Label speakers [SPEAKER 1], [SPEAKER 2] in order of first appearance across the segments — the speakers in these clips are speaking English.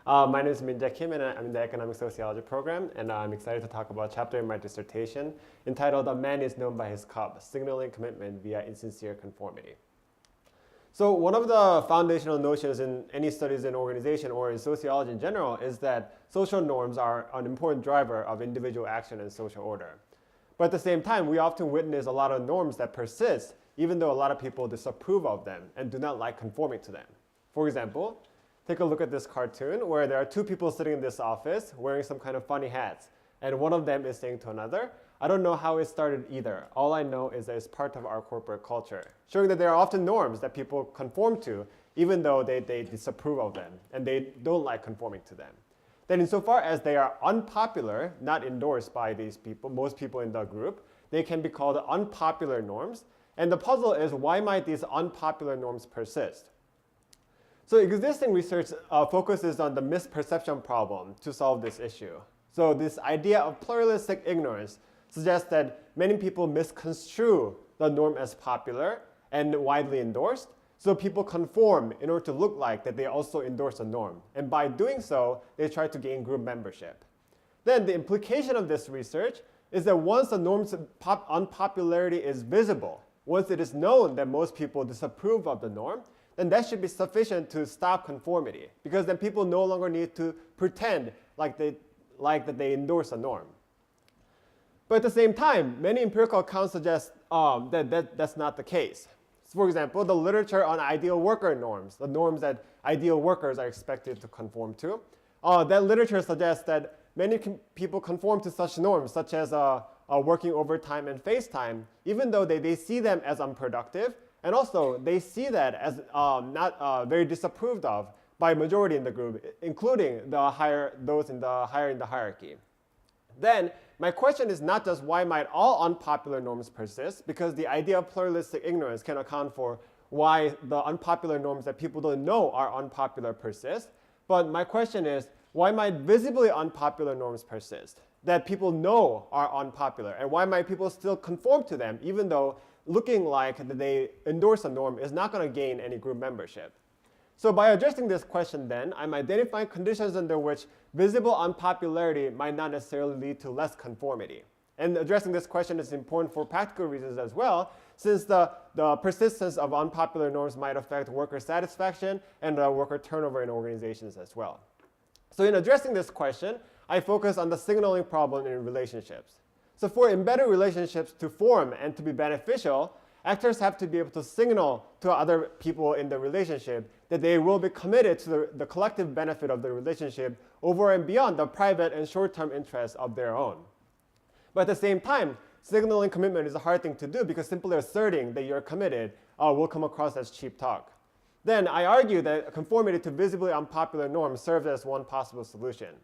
[SPEAKER 1] My name is Minjae Kim, and I'm in the Economic Sociology program, and I'm excited to talk about a chapter in my dissertation entitled "A Man is Known by His Cup: Signaling Commitment via Insincere Conformity." So one of the foundational notions in any studies in organization or in sociology in general is that social norms are an important driver of individual action and social order. But at the same time, we often witness a lot of norms that persist even though a lot of people disapprove of them and do not like conforming to them. For example, take a look at this cartoon where there are two people sitting in this office wearing some kind of funny hats, and one of them is saying to another, "I don't know how it started either. All I know is that it's part of our corporate culture," showing that there are often norms that people conform to even though they disapprove of them and they don't like conforming to them. Then insofar as they are unpopular, not endorsed by these people, most people in the group, they can be called unpopular norms. And the puzzle is, why might these unpopular norms persist? So existing research focuses on the misperception problem to solve this issue. So this idea of pluralistic ignorance suggests that many people misconstrue the norm as popular and widely endorsed, so people conform in order to look like that they also endorse a norm. And by doing so, they try to gain group membership. Then the implication of this research is that once the norm's unpopularity is visible, once it is known that most people disapprove of the norm, then that should be sufficient to stop conformity, because then people no longer need to pretend like that they endorse a norm. But at the same time, many empirical accounts suggest that's not the case. So for example, the literature on ideal worker norms, the norms that ideal workers are expected to conform to, that literature suggests that many people conform to such norms, such as working overtime and face time, even though they see them as unproductive, and also they see that as not very disapproved of by majority in the group, including those higher in the hierarchy. Then my question is not just why might all unpopular norms persist, because the idea of pluralistic ignorance can account for why the unpopular norms that people don't know are unpopular persist, but my question is, why might visibly unpopular norms persist that people know are unpopular? And why might people still conform to them even though looking like they endorse a norm is not going to gain any group membership? So by addressing this question then, I'm identifying conditions under which visible unpopularity might not necessarily lead to less conformity. And addressing this question is important for practical reasons as well, since the persistence of unpopular norms might affect worker satisfaction and worker turnover in organizations as well. So in addressing this question, I focus on the signaling problem in relationships. So for embedded relationships to form and to be beneficial, actors have to be able to signal to other people in the relationship that they will be committed to the collective benefit of the relationship over and beyond the private and short-term interests of their own. But at the same time, signaling commitment is a hard thing to do because simply asserting that you're committed will come across as cheap talk. Then I argue that conformity to visibly unpopular norms serves as one possible solution.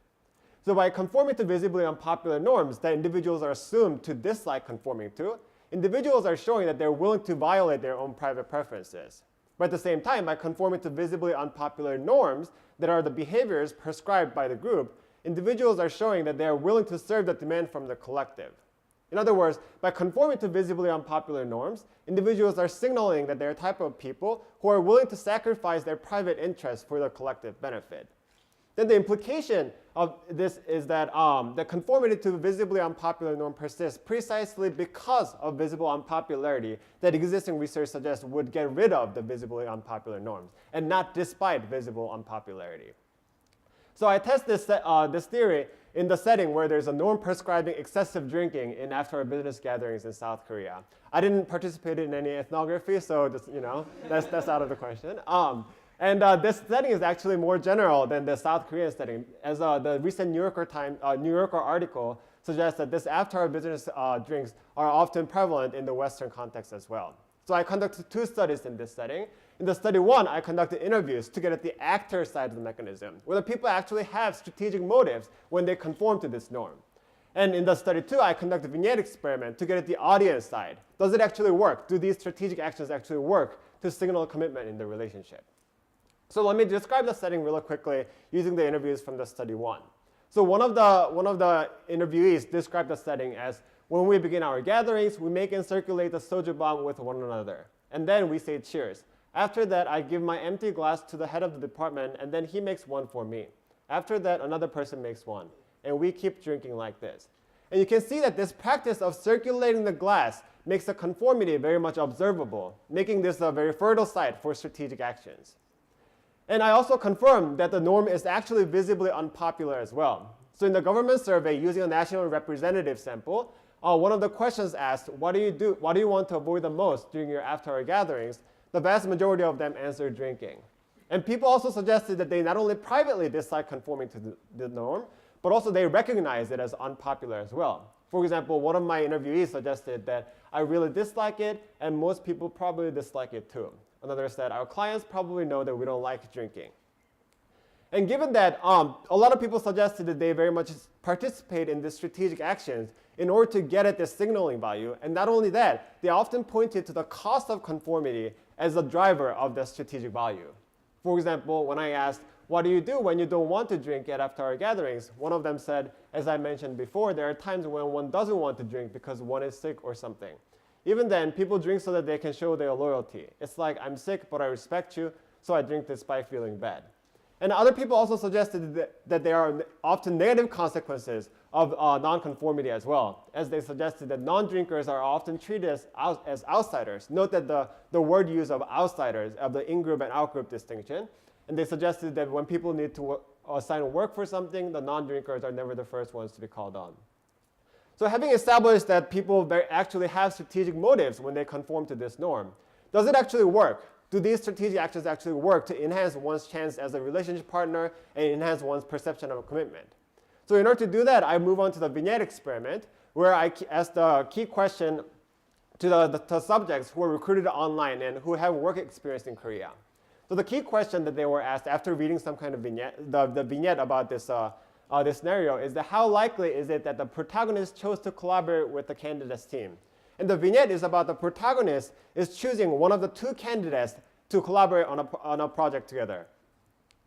[SPEAKER 1] So by conforming to visibly unpopular norms that individuals are assumed to dislike conforming to, individuals are showing that they're willing to violate their own private preferences. But at the same time, by conforming to visibly unpopular norms that are the behaviors prescribed by the group, individuals are showing that they are willing to serve the demand from the collective. In other words, by conforming to visibly unpopular norms, individuals are signaling that they're a type of people who are willing to sacrifice their private interests for the collective benefit. Then the implication of this is that the conformity to visibly unpopular norm persists precisely because of visible unpopularity that existing research suggests would get rid of the visibly unpopular norms, and not despite visible unpopularity. So I test this theory in the setting where there's a norm prescribing excessive drinking in after business gatherings in South Korea. I didn't participate in any ethnography, so just, that's out of the question. And this setting is actually more general than the South Korean setting, as the recent New Yorker article suggests that this after business drinks are often prevalent in the Western context as well. So I conducted two studies in this setting. In the study one, I conducted interviews to get at the actor side of the mechanism, whether people actually have strategic motives when they conform to this norm. And in the study two, I conducted a Vignette experiment to get at the audience side. Does it actually work? Do these strategic actions actually work to signal commitment in the relationship? So let me describe the setting really quickly using the interviews from the study one. So one of the interviewees described the setting as, when we begin our gatherings, we make and circulate the soju bomb with one another. And then we say cheers. After that, I give my empty glass to the head of the department, and then he makes one for me. After that, another person makes one. And we keep drinking like this. And you can see that this practice of circulating the glass makes the conformity very much observable, making this a very fertile site for strategic actions. And I also confirmed that the norm is actually visibly unpopular as well. So in the government survey using a national representative sample, one of the questions asked, what do you want to avoid the most during your after-hour gatherings? The vast majority of them answered drinking. And people also suggested that they not only privately dislike conforming to the norm, but also they recognize it as unpopular as well. For example, one of my interviewees suggested that I really dislike it, and most people probably dislike it too. Another said, our clients probably know that we don't like drinking. And given that a lot of people suggested that they very much participate in these strategic actions in order to get at this signaling value, and not only that, they often pointed to the cost of conformity as a driver of the strategic value. For example, when I asked, what do you do when you don't want to drink at after-hour gatherings? One of them said, as I mentioned before, there are times when one doesn't want to drink because one is sick or something. Even then, people drink so that they can show their loyalty. It's like, I'm sick, but I respect you, so I drink despite feeling bad. And other people also suggested that there are often negative consequences of nonconformity as well, as they suggested that non-drinkers are often treated as outsiders. Note that the word use of outsiders, of the in-group and out-group distinction. And they suggested that when people need to assign work for something, the non-drinkers are never the first ones to be called on. So having established that people actually have strategic motives when they conform to this norm, does it actually work? Do these strategic actions actually work to enhance one's chance as a relationship partner and enhance one's perception of a commitment? So in order to do that, I move on to the Vignette experiment, where I ask the key question to the subjects who are recruited online and who have work experience in Korea. So the key question that they were asked after reading some kind of vignette, the vignette about this scenario is that how likely is it that the protagonist chose to collaborate with the candidate's team? And the vignette is about the protagonist is choosing one of the two candidates to collaborate on a project together.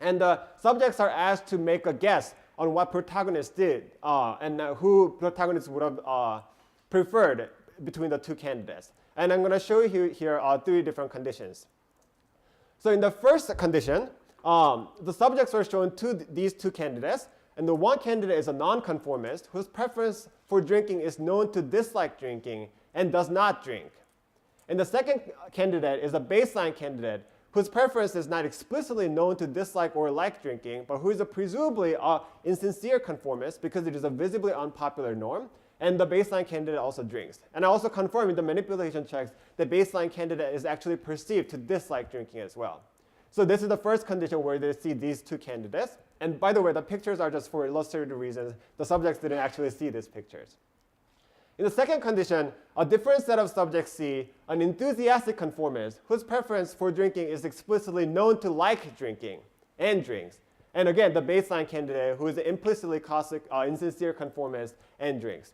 [SPEAKER 1] And the subjects are asked to make a guess on what protagonist did and who protagonist would have preferred between the two candidates. And I'm going to show you here 3 different conditions. So in the first condition, the subjects were shown these two candidates. And the one candidate is a nonconformist whose preference for drinking is known to dislike drinking and does not drink. And the second candidate is a baseline candidate whose preference is not explicitly known to dislike or like drinking, but who is presumably an insincere conformist because it is a visibly unpopular norm. And the baseline candidate also drinks. And I also confirm in the manipulation checks that baseline candidate is actually perceived to dislike drinking as well. So this is the first condition where they see these two candidates. And by the way, the pictures are just for illustrative reasons. The subjects didn't actually see these pictures. In the second condition, a different set of subjects see an enthusiastic conformist whose preference for drinking is explicitly known to like drinking and drinks. And again, the baseline candidate who is implicitly caustic, insincere conformist and drinks.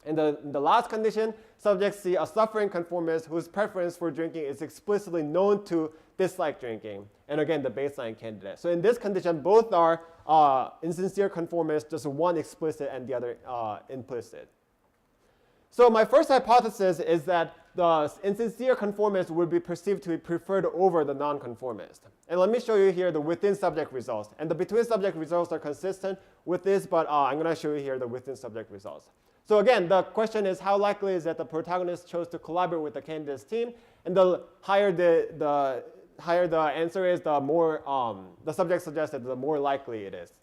[SPEAKER 1] In the last condition, subjects see a suffering conformist whose preference for drinking is explicitly known to dislike drinking. And again, the baseline candidate. So in this condition, both are insincere conformists, just one explicit and the other implicit. So my first hypothesis is that the insincere conformist would be perceived to be preferred over the nonconformist. And let me show you here the within subject results. And the between subject results are consistent with this, but I'm going to show you here the within subject results. So again, the question is how likely is that the protagonist chose to collaborate with the candidate's team? And the higher the answer is, the more the subject suggests that the more likely it is.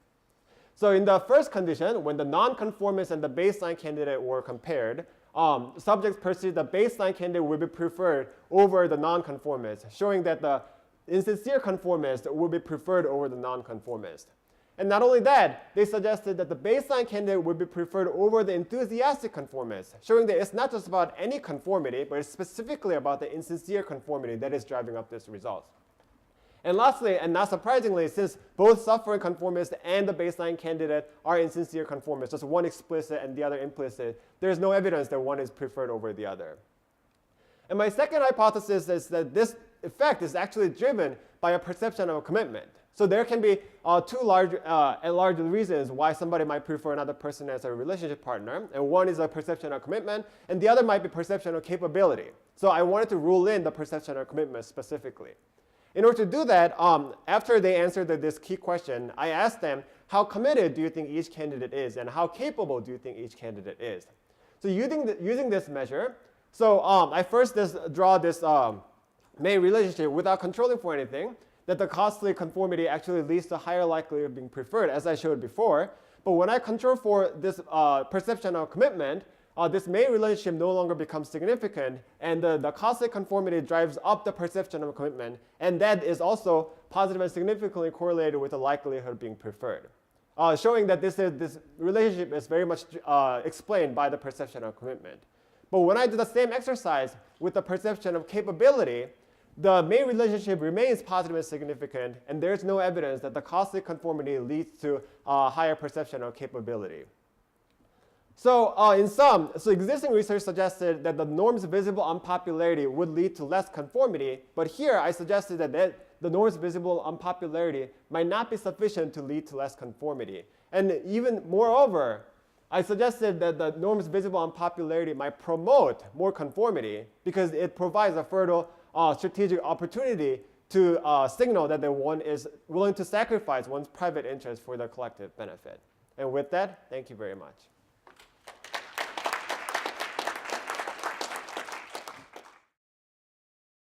[SPEAKER 1] So in the first condition, when the nonconformist and the baseline candidate were compared, subjects perceived the baseline candidate would be preferred over the nonconformist, showing that the insincere conformist would be preferred over the nonconformist. And not only that, they suggested that the baseline candidate would be preferred over the enthusiastic conformist, showing that it's not just about any conformity, but it's specifically about the insincere conformity that is driving up this result. And lastly, and not surprisingly, since both suffering conformist and the baseline candidate are insincere conformists, just one explicit and the other implicit, there's no evidence that one is preferred over the other. And my second hypothesis is that this effect is actually driven by a perception of a commitment. So there can be two large reasons why somebody might prefer another person as a relationship partner. And one is a perception of commitment, and the other might be perception of capability. So I wanted to rule in the perception of commitment specifically. In order to do that, after they answered this key question, I asked them, how committed do you think each candidate is, and how capable do you think each candidate is? So using this measure, so I first draw this May relationship without controlling for anything, that the costly conformity actually leads to higher likelihood of being preferred, as I showed before. But when I control for this perception of commitment, this May relationship no longer becomes significant, and the costly conformity drives up the perception of commitment, and that is also positive and significantly correlated with the likelihood of being preferred, showing that this relationship is very much explained by the perception of commitment. But when I do the same exercise with the perception of capability, the May relationship remains positive and significant, and there's no evidence that the costly conformity leads to higher perception of capability. So in sum, existing research suggested that the norm's visible unpopularity would lead to less conformity, but here I suggested that the norm's visible unpopularity might not be sufficient to lead to less conformity. And even moreover, I suggested that the norm's visible unpopularity might promote more conformity because it provides a fertile strategic opportunity to signal that one is willing to sacrifice one's private interest for the collective benefit. And with that, thank you very much.